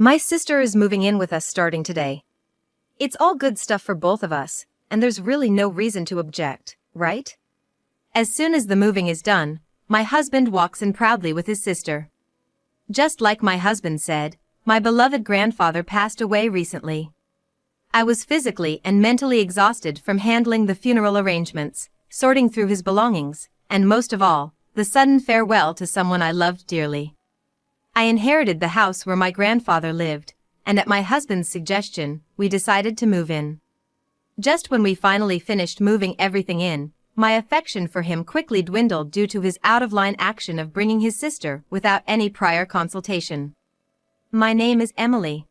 My sister is moving in with us starting today. It's all good stuff for both of us, and there's really no reason to object, right? As soon as the moving is done, my husband walks in proudly with his sister. Just like my husband said, my beloved grandfather passed away recently. I was physically and mentally exhausted from handling the funeral arrangements, sorting through his belongings, and most of all, the sudden farewell to someone I loved dearly. I inherited the house where my grandfather lived, and at my husband's suggestion, we decided to move in. Just when we finally finished moving everything in, my affection for him quickly dwindled due to his out-of-line action of bringing his sister without any prior consultation. My name is Emily.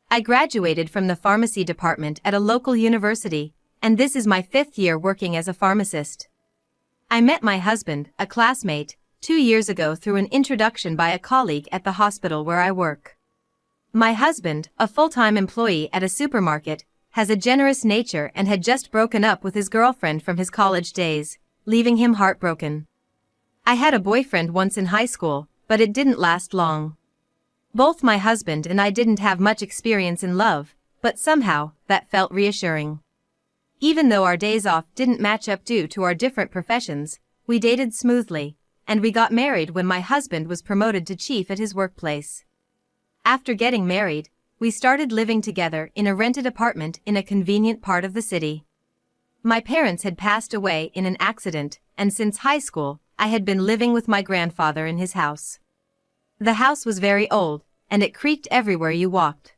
I graduated from the pharmacy department at a local university, and this is my 5th year working as a pharmacist. I met my husband, a classmate, 2 years ago through an introduction by a colleague at the hospital where I work. My husband, a full-time employee at a supermarket, has a generous nature and had just broken up with his girlfriend from his college days, leaving him heartbroken. I had a boyfriend once in high school, but it didn't last long. Both my husband and I didn't have much experience in love, but somehow, that felt reassuring. Even though our days off didn't match up due to our different professions, we dated smoothly, and we got married when my husband was promoted to chief at his workplace. After getting married, we started living together in a rented apartment in a convenient part of the city. My parents had passed away in an accident, and since high school, I had been living with my grandfather in his house. The house was very old, and it creaked everywhere you walked.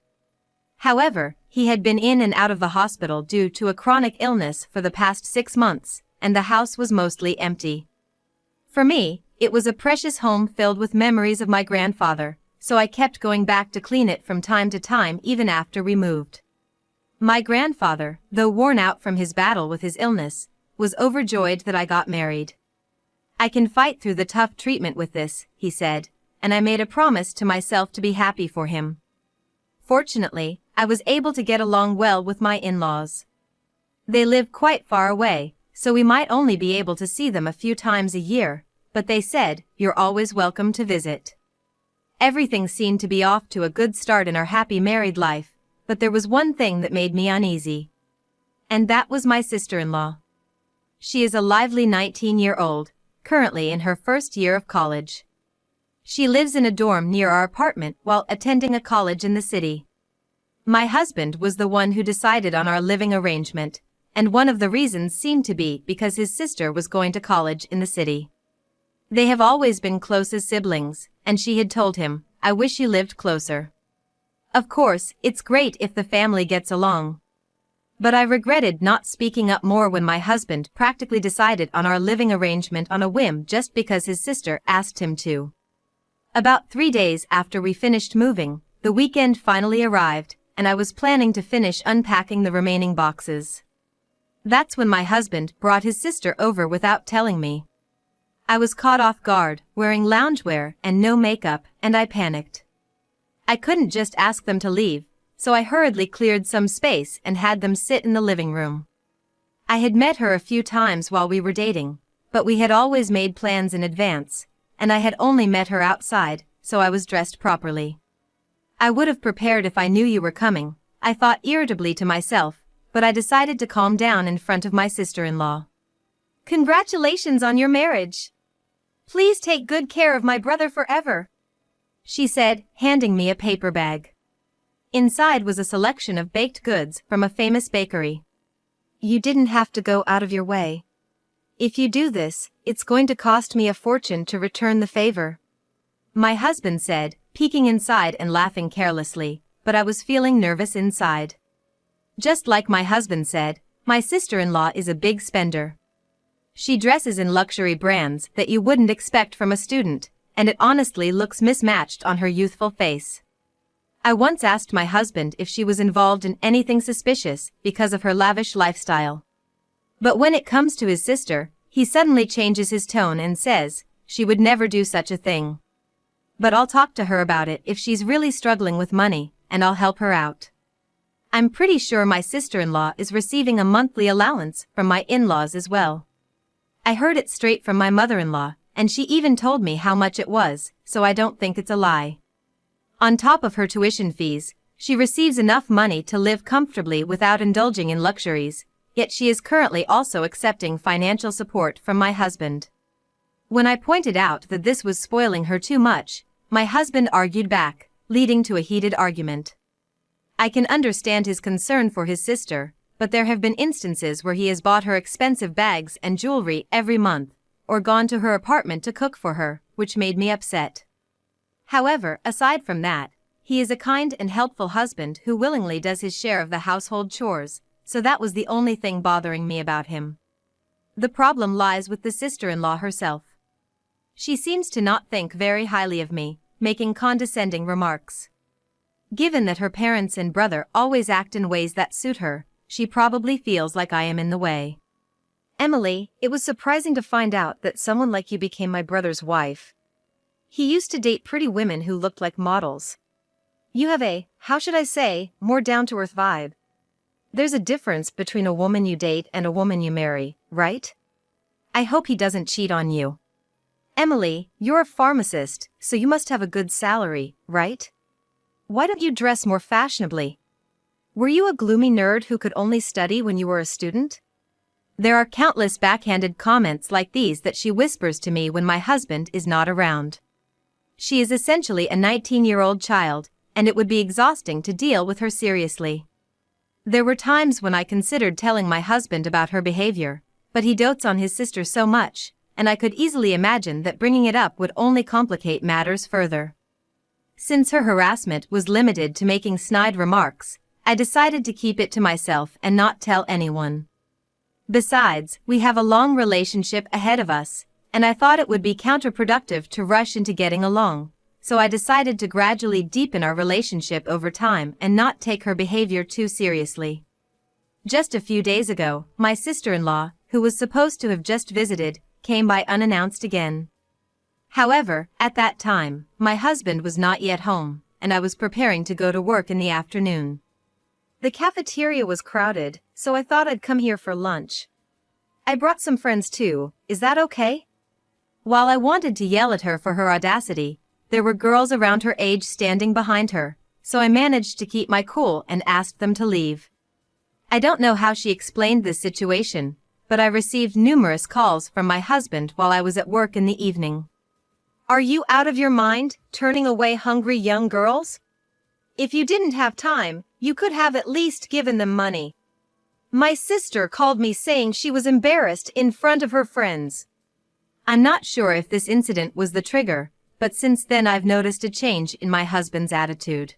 However, he had been in and out of the hospital due to a chronic illness for the past 6 months, and the house was mostly empty. For me, it was a precious home filled with memories of my grandfather, so I kept going back to clean it from time to time even after we moved. My grandfather, though worn out from his battle with his illness, was overjoyed that I got married. "I can fight through the tough treatment with this," he said, and I made a promise to myself to be happy for him. Fortunately, I was able to get along well with my in-laws. They live quite far away, so we might only be able to see them a few times a year, but they said, "You're always welcome to visit." Everything seemed to be off to a good start in our happy married life, but there was one thing that made me uneasy. And that was my sister-in-law. She is a lively 19-year-old, currently in her first year of college. She lives in a dorm near our apartment while attending a college in the city. My husband was the one who decided on our living arrangement, and one of the reasons seemed to be because his sister was going to college in the city. They have always been close as siblings, and she had told him, "I wish you lived closer." Of course, it's great if the family gets along. But I regretted not speaking up more when my husband practically decided on our living arrangement on a whim just because his sister asked him to. About 3 days after we finished moving, the weekend finally arrived, and I was planning to finish unpacking the remaining boxes. That's when my husband brought his sister over without telling me. I was caught off guard, wearing loungewear and no makeup, and I panicked. I couldn't just ask them to leave, so I hurriedly cleared some space and had them sit in the living room. I had met her a few times while we were dating, but we had always made plans in advance, and I had only met her outside, so I was dressed properly. "I would have prepared if I knew you were coming," I thought irritably to myself, but I decided to calm down in front of my sister-in-law. "Congratulations on your marriage. Please take good care of my brother forever," she said, handing me a paper bag. Inside was a selection of baked goods from a famous bakery. "You didn't have to go out of your way. If you do this, it's going to cost me a fortune to return the favor," my husband said, peeking inside and laughing carelessly, but I was feeling nervous inside. Just like my husband said, my sister-in-law is a big spender. She dresses in luxury brands that you wouldn't expect from a student, and it honestly looks mismatched on her youthful face. I once asked my husband if she was involved in anything suspicious because of her lavish lifestyle. But when it comes to his sister, he suddenly changes his tone and says, she would never do such a thing. But I'll talk to her about it if she's really struggling with money, and I'll help her out. I'm pretty sure my sister-in-law is receiving a monthly allowance from my in-laws as well. I heard it straight from my mother-in-law, and she even told me how much it was, so I don't think it's a lie. On top of her tuition fees, she receives enough money to live comfortably without indulging in luxuries, yet she is currently also accepting financial support from my husband. When I pointed out that this was spoiling her too much, my husband argued back, leading to a heated argument. I can understand his concern for his sister, but there have been instances where he has bought her expensive bags and jewelry every month, or gone to her apartment to cook for her, which made me upset. However, aside from that, he is a kind and helpful husband who willingly does his share of the household chores, so that was the only thing bothering me about him. The problem lies with the sister-in-law herself. She seems to not think very highly of me, making condescending remarks. Given that her parents and brother always act in ways that suit her, she probably feels like I am in the way. Emily, it was surprising to find out that someone like you became my brother's wife. He used to date pretty women who looked like models. You have a, how should I say, more down-to-earth vibe. There's a difference between a woman you date and a woman you marry, right? I hope he doesn't cheat on you. Emily, you're a pharmacist, so you must have a good salary, right? Why don't you dress more fashionably? Were you a gloomy nerd who could only study when you were a student? There are countless backhanded comments like these that she whispers to me when my husband is not around. She is essentially a 19-year-old child, and it would be exhausting to deal with her seriously. There were times when I considered telling my husband about her behavior, but he dotes on his sister so much, and I could easily imagine that bringing it up would only complicate matters further. Since her harassment was limited to making snide remarks, I decided to keep it to myself and not tell anyone. Besides, we have a long relationship ahead of us, and I thought it would be counterproductive to rush into getting along, so I decided to gradually deepen our relationship over time and not take her behavior too seriously. Just a few days ago, my sister-in-law, who was supposed to have just visited, came by unannounced again. However, at that time, my husband was not yet home, and I was preparing to go to work in the afternoon. The cafeteria was crowded, so I thought I'd come here for lunch. I brought some friends too, is that okay? While I wanted to yell at her for her audacity, there were girls around her age standing behind her, so I managed to keep my cool and asked them to leave. I don't know how she explained this situation, but I received numerous calls from my husband while I was at work in the evening. Are you out of your mind, turning away hungry young girls? If you didn't have time, you could have at least given them money. My sister called me saying she was embarrassed in front of her friends. I'm not sure if this incident was the trigger, but since then I've noticed a change in my husband's attitude.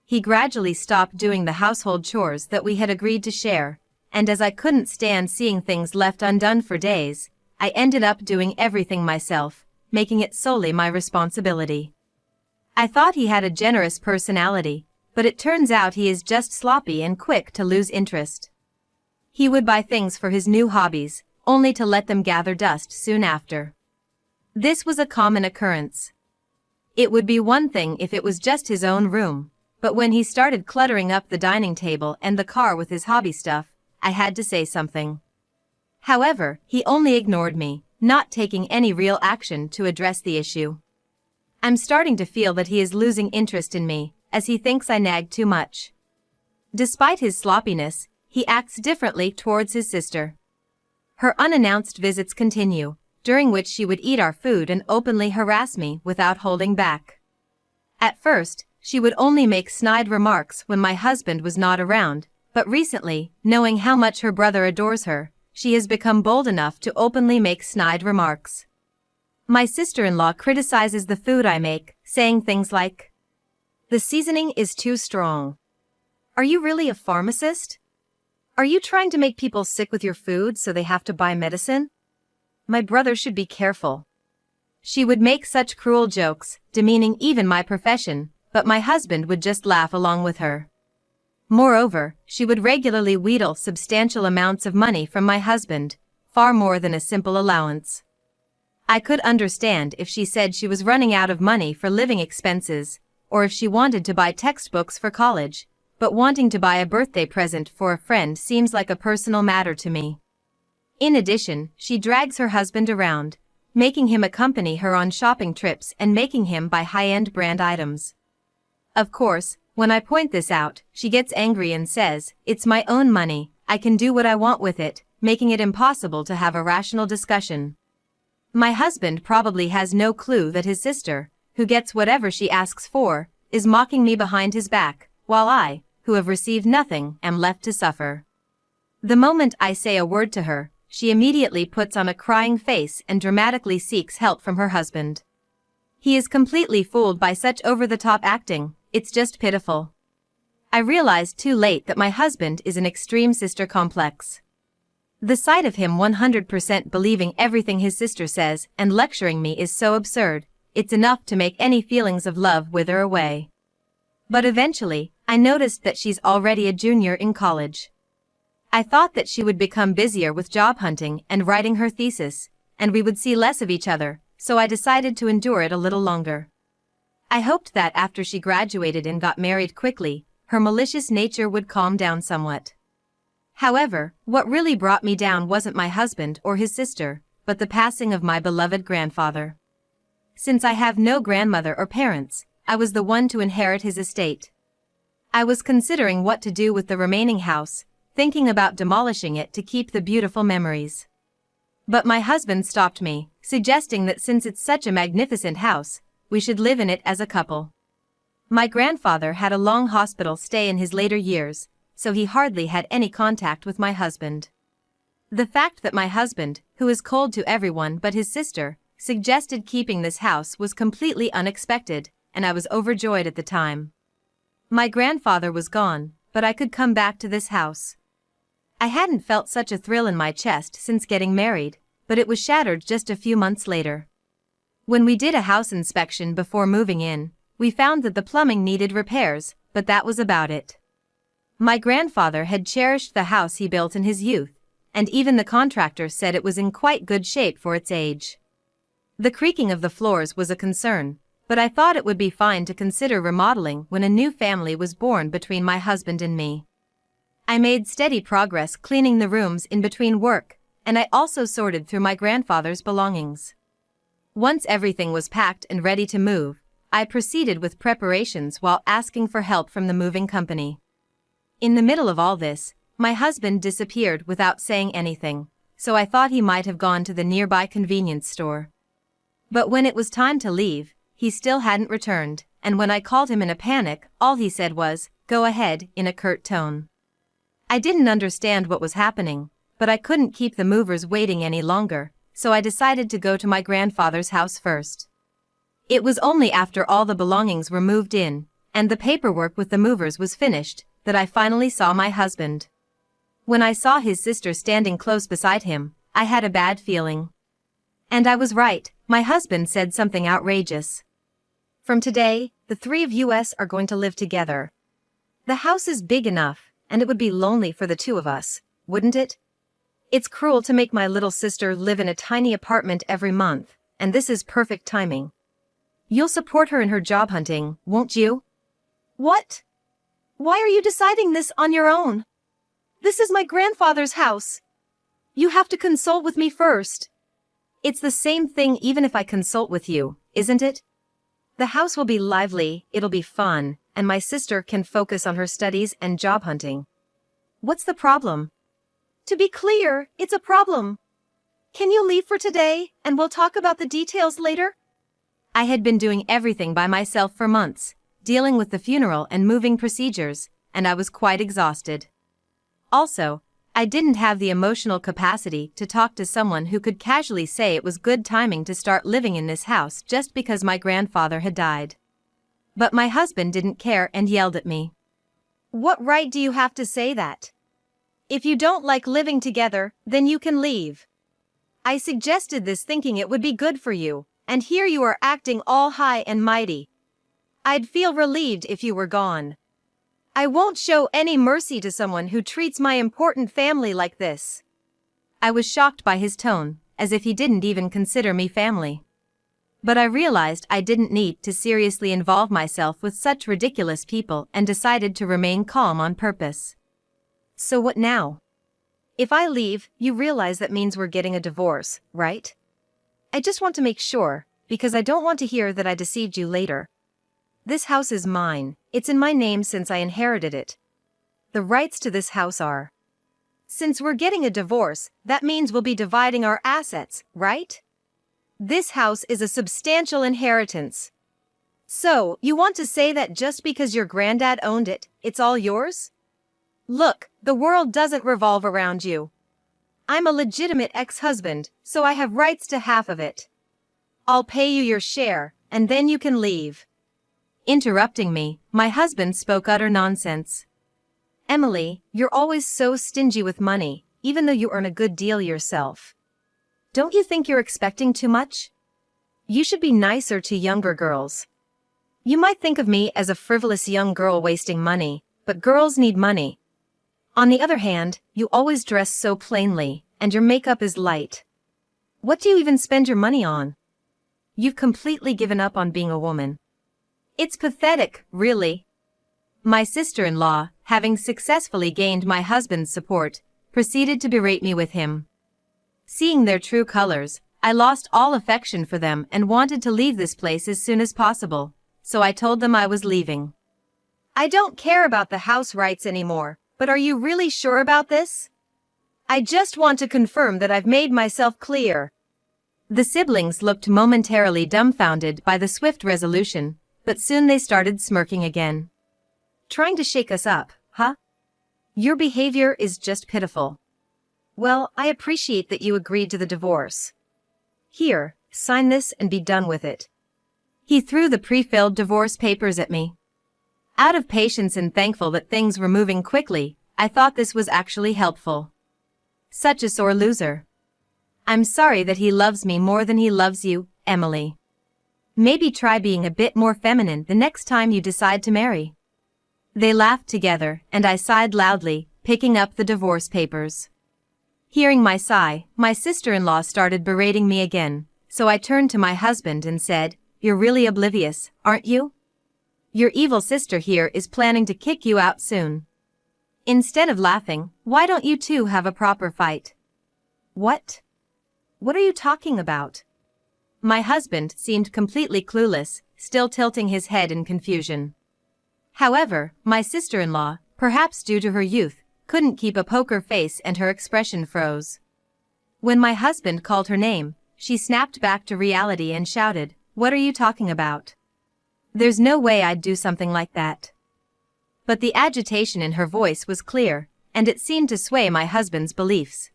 He gradually stopped doing the household chores that we had agreed to share, and as I couldn't stand seeing things left undone for days, I ended up doing everything myself, making it solely my responsibility. I thought he had a generous personality, but it turns out he is just sloppy and quick to lose interest. He would buy things for his new hobbies, only to let them gather dust soon after. This was a common occurrence. It would be one thing if it was just his own room, but when he started cluttering up the dining table and the car with his hobby stuff, I had to say something. However, he only ignored me, not taking any real action to address the issue. I'm starting to feel that he is losing interest in me, as he thinks I nag too much. Despite his sloppiness, he acts differently towards his sister. Her unannounced visits continue, during which she would eat our food and openly harass me without holding back. At first, she would only make snide remarks when my husband was not around, but recently, knowing how much her brother adores her, she has become bold enough to openly make snide remarks. My sister-in-law criticizes the food I make, saying things like, "The seasoning is too strong." Are you really a pharmacist? Are you trying to make people sick with your food so they have to buy medicine? My brother should be careful. She would make such cruel jokes, demeaning even my profession, but my husband would just laugh along with her. Moreover, she would regularly wheedle substantial amounts of money from my husband, far more than a simple allowance. I could understand if she said she was running out of money for living expenses, or if she wanted to buy textbooks for college, but wanting to buy a birthday present for a friend seems like a personal matter to me. In addition, she drags her husband around, making him accompany her on shopping trips and making him buy high-end brand items. Of course, when I point this out, she gets angry and says, "It's my own money, I can do what I want with it," making it impossible to have a rational discussion. My husband probably has no clue that his sister, who gets whatever she asks for, is mocking me behind his back, while I, who have received nothing, am left to suffer. The moment I say a word to her, she immediately puts on a crying face and dramatically seeks help from her husband. He is completely fooled by such over-the-top acting, it's just pitiful. I realized too late that my husband is an extreme sister complex. The sight of him 100% believing everything his sister says and lecturing me is so absurd, it's enough to make any feelings of love wither away. But eventually, I noticed that she's already a junior in college. I thought that she would become busier with job hunting and writing her thesis, and we would see less of each other, so I decided to endure it a little longer. I hoped that after she graduated and got married quickly, her malicious nature would calm down somewhat. However, what really brought me down wasn't my husband or his sister, but the passing of my beloved grandfather. Since I have no grandmother or parents, I was the one to inherit his estate. I was considering what to do with the remaining house, thinking about demolishing it to keep the beautiful memories. But my husband stopped me, suggesting that since it's such a magnificent house, we should live in it as a couple. My grandfather had a long hospital stay in his later years, so he hardly had any contact with my husband. The fact that my husband, who is cold to everyone but his sister, suggested keeping this house was completely unexpected, and I was overjoyed at the time. My grandfather was gone, but I could come back to this house. I hadn't felt such a thrill in my chest since getting married, but it was shattered just a few months later. When we did a house inspection before moving in, we found that the plumbing needed repairs, but that was about it. My grandfather had cherished the house he built in his youth, and even the contractor said it was in quite good shape for its age. The creaking of the floors was a concern, but I thought it would be fine to consider remodeling when a new family was born between my husband and me. I made steady progress cleaning the rooms in between work, and I also sorted through my grandfather's belongings. Once everything was packed and ready to move, I proceeded with preparations while asking for help from the moving company. In the middle of all this, my husband disappeared without saying anything, so I thought he might have gone to the nearby convenience store. But when it was time to leave, he still hadn't returned, and when I called him in a panic, all he said was, "Go ahead," in a curt tone. I didn't understand what was happening, but I couldn't keep the movers waiting any longer, so I decided to go to my grandfather's house first. It was only after all the belongings were moved in, and the paperwork with the movers was finished, that I finally saw my husband. When I saw his sister standing close beside him, I had a bad feeling. And I was right, my husband said something outrageous. "From today, the three of us are going to live together. The house is big enough, and it would be lonely for the two of us, wouldn't it? It's cruel to make my little sister live in a tiny apartment every month, and this is perfect timing. You'll support her in her job hunting, won't you?" "What? Why are you deciding this on your own? This is my grandfather's house. You have to consult with me first." "It's the same thing even if I consult with you, isn't it? The house will be lively, it'll be fun, and my sister can focus on her studies and job hunting. What's the problem?" "To be clear, it's a problem. Can you leave for today, and we'll talk about the details later?" I had been doing everything by myself for months, dealing with the funeral and moving procedures, and I was quite exhausted. Also, I didn't have the emotional capacity to talk to someone who could casually say it was good timing to start living in this house just because my grandfather had died. But my husband didn't care and yelled at me. "What right do you have to say that? If you don't like living together, then you can leave. I suggested this thinking it would be good for you, and here you are acting all high and mighty. I'd feel relieved if you were gone. I won't show any mercy to someone who treats my important family like this." I was shocked by his tone, as if he didn't even consider me family. But I realized I didn't need to seriously involve myself with such ridiculous people and decided to remain calm on purpose. "So what now? If I leave, you realize that means we're getting a divorce, right? I just want to make sure, because I don't want to hear that I deceived you later. This house is mine, It's in my name since I inherited it. The rights to this house are. Since we're getting a divorce, that means we'll be dividing our assets, right? This house is a substantial inheritance. So, you want to say that just because your granddad owned it, it's all yours? Look, the world doesn't revolve around you. I'm a legitimate ex-husband, so I have rights to half of it. I'll pay you your share, and then you can leave. Interrupting me, my husband spoke utter nonsense. Emily, you're always so stingy with money, even though you earn a good deal yourself. Don't you think you're expecting too much? You should be nicer to younger girls. You might think of me as a frivolous young girl wasting money, but girls need money. On the other hand, you always dress so plainly, and your makeup is light. What do you even spend your money on? You've completely given up on being a woman. It's pathetic, really. My sister-in-law, having successfully gained my husband's support, proceeded to berate me with him. Seeing their true colors, I lost all affection for them and wanted to leave this place as soon as possible, so I told them I was leaving. I don't care about the house rights anymore, but are you really sure about this? I just want to confirm that I've made myself clear. The siblings looked momentarily dumbfounded by the swift resolution, but soon they started smirking again. Trying to shake us up, huh? Your behavior is just pitiful. Well, I appreciate that you agreed to the divorce. Here, sign this and be done with it. He threw the pre-filled divorce papers at me. Out of patience and thankful that things were moving quickly, I thought this was actually helpful. Such a sore loser. I'm sorry that he loves me more than he loves you, Emily. Maybe try being a bit more feminine the next time you decide to marry. They laughed together, and I sighed loudly, picking up the divorce papers. Hearing my sigh, my sister-in-law started berating me again, so I turned to my husband and said, "You're really oblivious, aren't you? Your evil sister here is planning to kick you out soon. Instead of laughing, why don't you two have a proper fight?" What? What are you talking about? My husband seemed completely clueless, still tilting his head in confusion. However, my sister-in-law, perhaps due to her youth, couldn't keep a poker face and her expression froze. When my husband called her name, she snapped back to reality and shouted, "What are you talking about? There's no way I'd do something like that." But the agitation in her voice was clear, and it seemed to sway my husband's beliefs.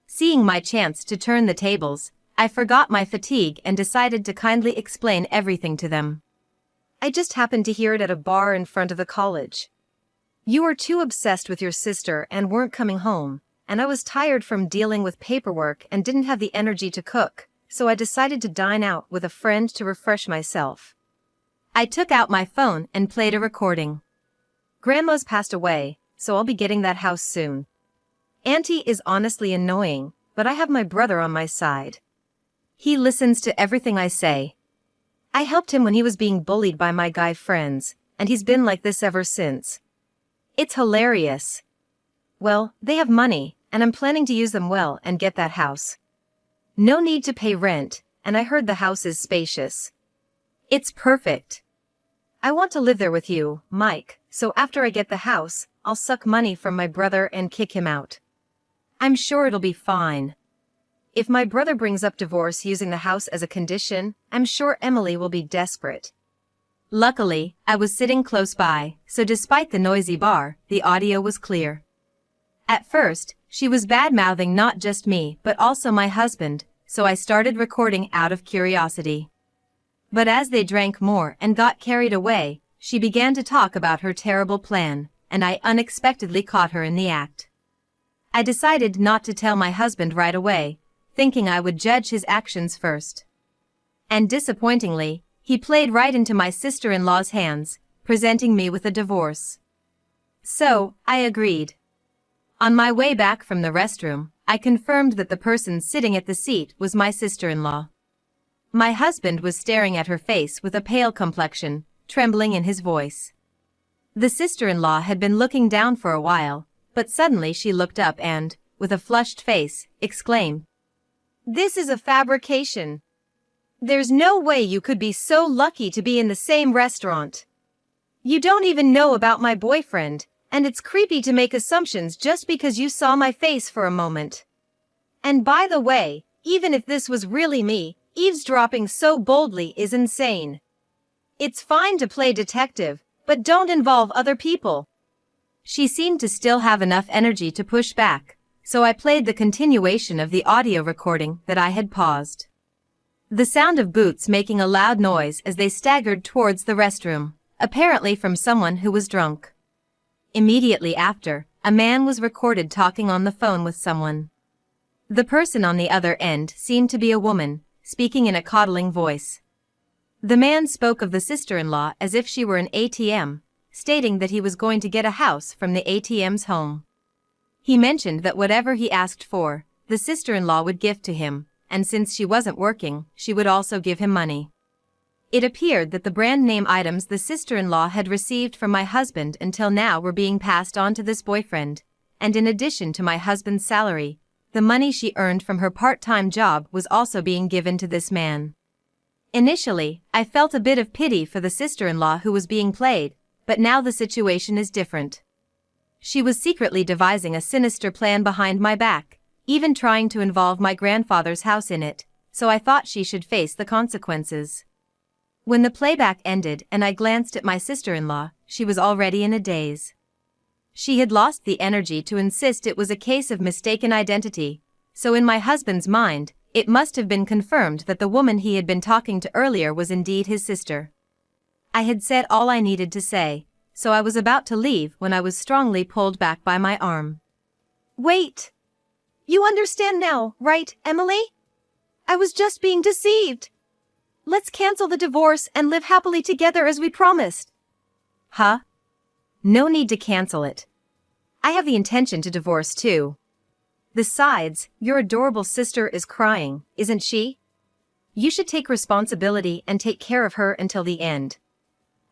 Seeing my chance to turn the tables, I forgot my fatigue and decided to kindly explain everything to them. I just happened to hear it at a bar in front of the college. You were too obsessed with your sister and weren't coming home, and I was tired from dealing with paperwork and didn't have the energy to cook, so I decided to dine out with a friend to refresh myself. I took out my phone and played a recording. Grandma's passed away, so I'll be getting that house soon. Auntie is honestly annoying, but I have my brother on my side. He listens to everything I say. I helped him when he was being bullied by my guy friends, and he's been like this ever since. It's hilarious. Well, they have money, and I'm planning to use them well and get that house. No need to pay rent, and I heard the house is spacious. It's perfect. I want to live there with you, Mike, so after I get the house, I'll suck money from my brother and kick him out. I'm sure it'll be fine. If my brother brings up divorce using the house as a condition, I'm sure Emily will be desperate. Luckily, I was sitting close by, so despite the noisy bar, the audio was clear. At first, she was bad-mouthing not just me but also my husband, so I started recording out of curiosity. But as they drank more and got carried away, she began to talk about her terrible plan, and I unexpectedly caught her in the act. I decided not to tell my husband right away, thinking I would judge his actions first. And disappointingly, he played right into my sister-in-law's hands, presenting me with a divorce. So, I agreed. On my way back from the restroom, I confirmed that the person sitting at the seat was my sister-in-law. My husband was staring at her face with a pale complexion, trembling in his voice. The sister-in-law had been looking down for a while, but suddenly she looked up and, with a flushed face, exclaimed, "This is a fabrication. There's no way you could be so lucky to be in the same restaurant. You don't even know about my boyfriend, and it's creepy to make assumptions just because you saw my face for a moment. And by the way, even if this was really me, eavesdropping so boldly is insane. It's fine to play detective, but don't involve other people." She seemed to still have enough energy to push back, so I played the continuation of the audio recording that I had paused. The sound of boots making a loud noise as they staggered towards the restroom, apparently from someone who was drunk. Immediately after, a man was recorded talking on the phone with someone. The person on the other end seemed to be a woman, speaking in a coddling voice. The man spoke of the sister-in-law as if she were an ATM, stating that he was going to get a house from the ATM's home. He mentioned that whatever he asked for, the sister-in-law would give to him, and since she wasn't working, she would also give him money. It appeared that the brand name items the sister-in-law had received from my husband until now were being passed on to this boyfriend, and in addition to my husband's salary, the money she earned from her part-time job was also being given to this man. Initially, I felt a bit of pity for the sister-in-law who was being played, but now the situation is different. She was secretly devising a sinister plan behind my back, even trying to involve my grandfather's house in it, so I thought she should face the consequences. When the playback ended and I glanced at my sister-in-law, she was already in a daze. She had lost the energy to insist it was a case of mistaken identity, so in my husband's mind, it must have been confirmed that the woman he had been talking to earlier was indeed his sister. I had said all I needed to say, so I was about to leave when I was strongly pulled back by my arm. "Wait! You understand now, right, Emily? I was just being deceived. Let's cancel the divorce and live happily together as we promised." Huh? No need to cancel it. I have the intention to divorce too. Besides, your adorable sister is crying, isn't she? You should take responsibility and take care of her until the end.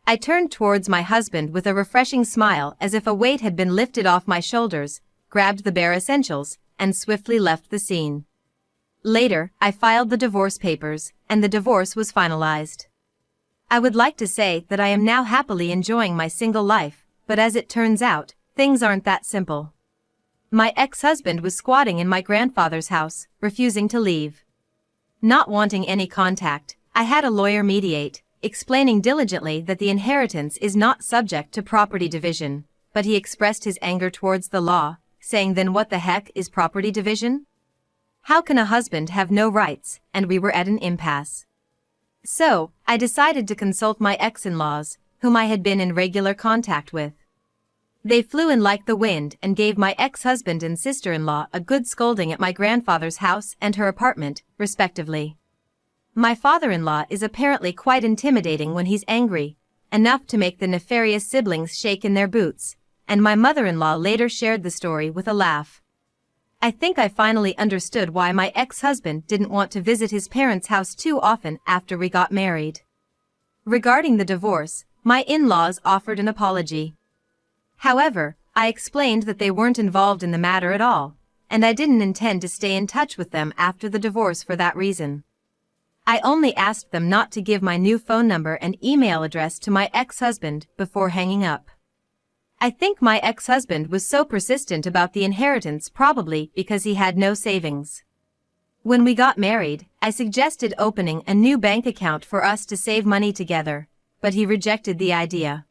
I turned towards my husband with a refreshing smile as if a weight had been lifted off my shoulders, grabbed the bare essentials, and swiftly left the scene. Later, I filed the divorce papers, and the divorce was finalized. I would like to say that I am now happily enjoying my single life, but as it turns out, things aren't that simple. My ex-husband was squatting in my grandfather's house, refusing to leave. Not wanting any contact, I had a lawyer mediate, explaining diligently that the inheritance is not subject to property division, but he expressed his anger towards the law, saying then what the heck is property division? How can a husband have no rights, and we were at an impasse. So, I decided to consult my ex-in-laws, whom I had been in regular contact with. They flew in like the wind and gave my ex-husband and sister-in-law a good scolding at my grandfather's house and her apartment, respectively. My father-in-law is apparently quite intimidating when he's angry, enough to make the nefarious siblings shake in their boots, and my mother-in-law later shared the story with a laugh. I think I finally understood why my ex-husband didn't want to visit his parents' house too often after we got married. Regarding the divorce, my in-laws offered an apology. However, I explained that they weren't involved in the matter at all, and I didn't intend to stay in touch with them after the divorce for that reason. I only asked them not to give my new phone number and email address to my ex-husband before hanging up. I think my ex-husband was so persistent about the inheritance probably because he had no savings. When we got married, I suggested opening a new bank account for us to save money together, but he rejected the idea.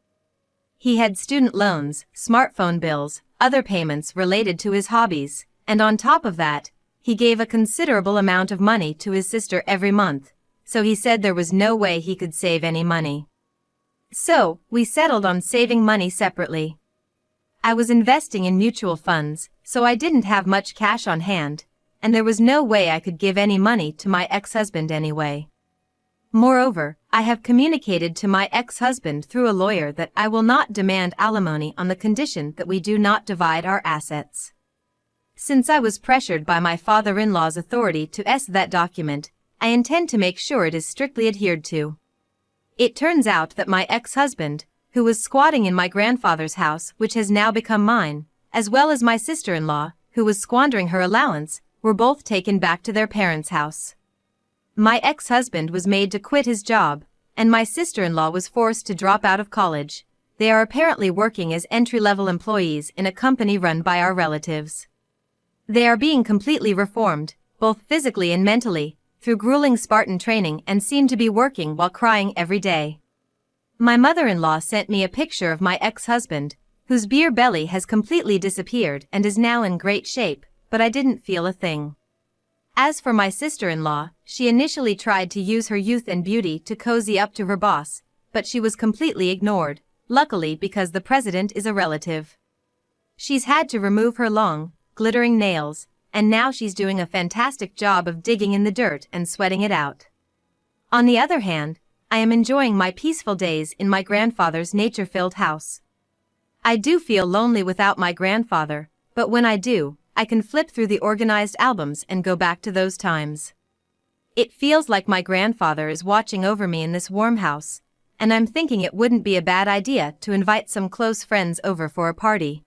He had student loans, smartphone bills, other payments related to his hobbies, and on top of that, he gave a considerable amount of money to his sister every month, so he said there was no way he could save any money. So, we settled on saving money separately. I was investing in mutual funds, so I didn't have much cash on hand, and there was no way I could give any money to my ex-husband anyway. Moreover, I have communicated to my ex-husband through a lawyer that I will not demand alimony on the condition that we do not divide our assets. Since I was pressured by my father-in-law's authority to that document, I intend to make sure it is strictly adhered to. It turns out that my ex-husband, who was squatting in my grandfather's house which has now become mine, as well as my sister-in-law, who was squandering her allowance, were both taken back to their parents' house. My ex-husband was made to quit his job, and my sister-in-law was forced to drop out of college, They are apparently working as entry-level employees in a company run by our relatives. They are being completely reformed, both physically and mentally, through grueling Spartan training and seem to be working while crying every day. My mother-in-law sent me a picture of my ex-husband, whose beer belly has completely disappeared and is now in great shape, but I didn't feel a thing. As for my sister-in-law, she initially tried to use her youth and beauty to cozy up to her boss, but she was completely ignored, luckily because the president is a relative. She's had to remove her long, glittering nails, and now she's doing a fantastic job of digging in the dirt and sweating it out. On the other hand, I am enjoying my peaceful days in my grandfather's nature-filled house. I do feel lonely without my grandfather, but when I do, I can flip through the organized albums and go back to those times. It feels like my grandfather is watching over me in this warm house, and I'm thinking it wouldn't be a bad idea to invite some close friends over for a party.